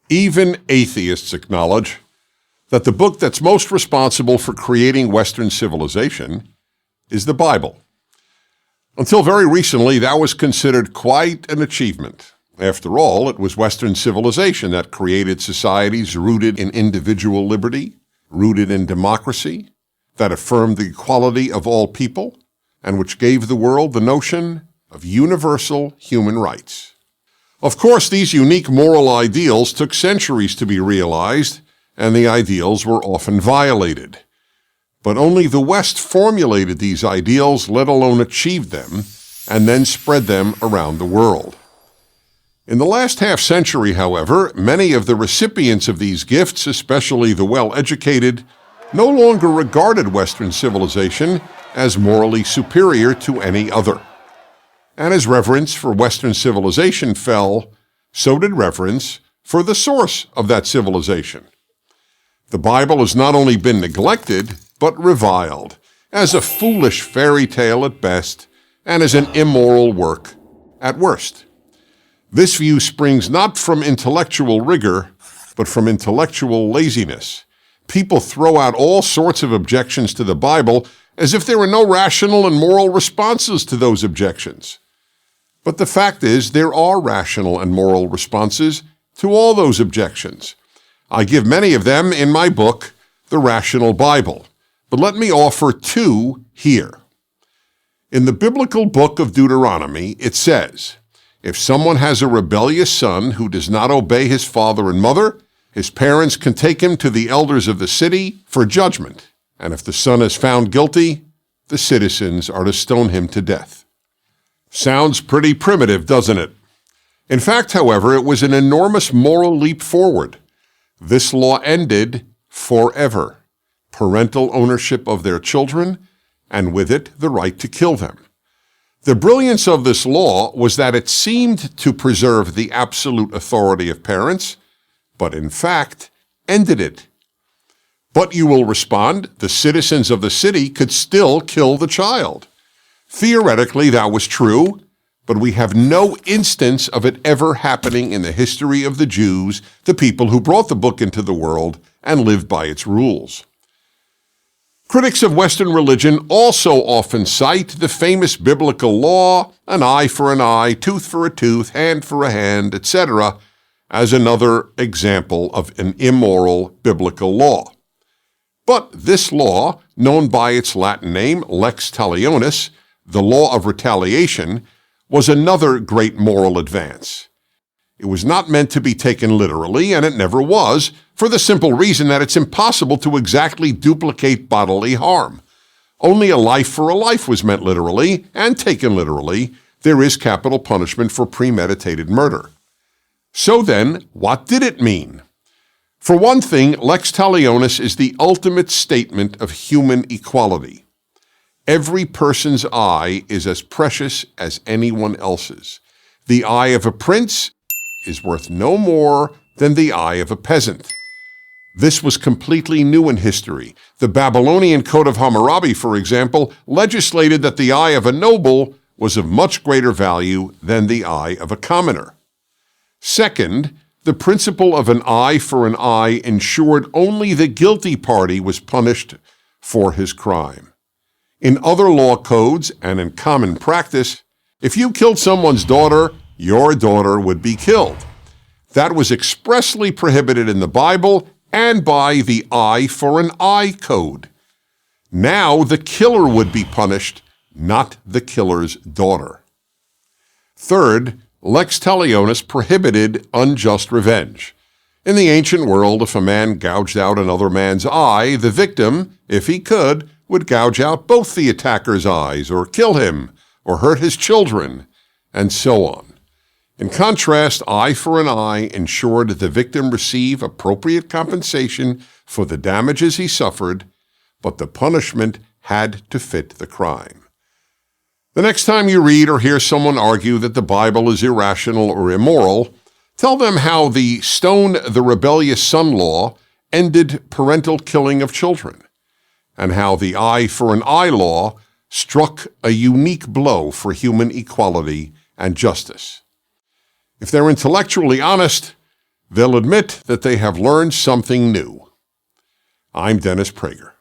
Even atheists acknowledge that the book that's most responsible for creating Western civilization is the Bible. Until very recently, that was considered quite an achievement. After all, it was Western civilization that created societies rooted in individual liberty, rooted in democracy, that affirmed the equality of all people, and which gave the world the notion of universal human rights. Of course, these unique moral ideals took centuries to be realized, and the ideals were often violated. But only the West formulated these ideals, let alone achieved them, and then spread them around the world. In the last half-century, however, many of the recipients of these gifts, especially the well-educated, no longer regarded Western civilization as morally superior to any other. And as reverence for Western civilization fell, so did reverence for the source of that civilization. The Bible has not only been neglected, but reviled, as a foolish fairy tale at best, and as an immoral work at worst. This view springs not from intellectual rigor, but from intellectual laziness. People throw out all sorts of objections to the Bible as if there were no rational and moral responses to those objections. But the fact is, there are rational and moral responses to all those objections. I give many of them in my book, The Rational Bible, but let me offer two here. In the biblical book of Deuteronomy, it says, if someone has a rebellious son who does not obey his father and mother, his parents can take him to the elders of the city for judgment, and if the son is found guilty, the citizens are to stone him to death. Sounds pretty primitive, doesn't it? In fact, however, it was an enormous moral leap forward. This law ended forever parental ownership of their children, and with it, the right to kill them. The brilliance of this law was that it seemed to preserve the absolute authority of parents, but in fact ended it. But you will respond, the citizens of the city could still kill the child. Theoretically, that was true, but we have no instance of it ever happening in the history of the Jews, the people who brought the book into the world and lived by its rules. Critics of Western religion also often cite the famous biblical law, an eye for an eye, tooth for a tooth, hand for a hand, etc., as another example of an immoral biblical law. But this law, known by its Latin name, lex talionis, the law of retaliation, was another great moral advance. It was not meant to be taken literally, and it never was, for the simple reason that it's impossible to exactly duplicate bodily harm. Only a life for a life was meant literally, and taken literally, there is capital punishment for premeditated murder. So then, what did it mean? For one thing, lex talionis is the ultimate statement of human equality. Every person's eye is as precious as anyone else's. The eye of a prince is worth no more than the eye of a peasant. This was completely new in history. The Babylonian Code of Hammurabi, for example, legislated that the eye of a noble was of much greater value than the eye of a commoner. Second, the principle of an eye for an eye ensured only the guilty party was punished for his crime. In other law codes and in common practice, if you killed someone's daughter, your daughter would be killed. That was expressly prohibited in the Bible and by the eye for an eye code. Now the killer would be punished, not the killer's daughter. Third, lex talionis prohibited unjust revenge. In the ancient world, if a man gouged out another man's eye, the victim, if he could, would gouge out both the attacker's eyes, or kill him, or hurt his children, and so on. In contrast, eye for an eye ensured the victim receive appropriate compensation for the damages he suffered, but the punishment had to fit the crime. The next time you read or hear someone argue that the Bible is irrational or immoral, tell them how the stone the rebellious son law ended parental killing of children, and how the eye for an eye law struck a unique blow for human equality and justice. If they're intellectually honest, they'll admit that they have learned something new. I'm Dennis Prager.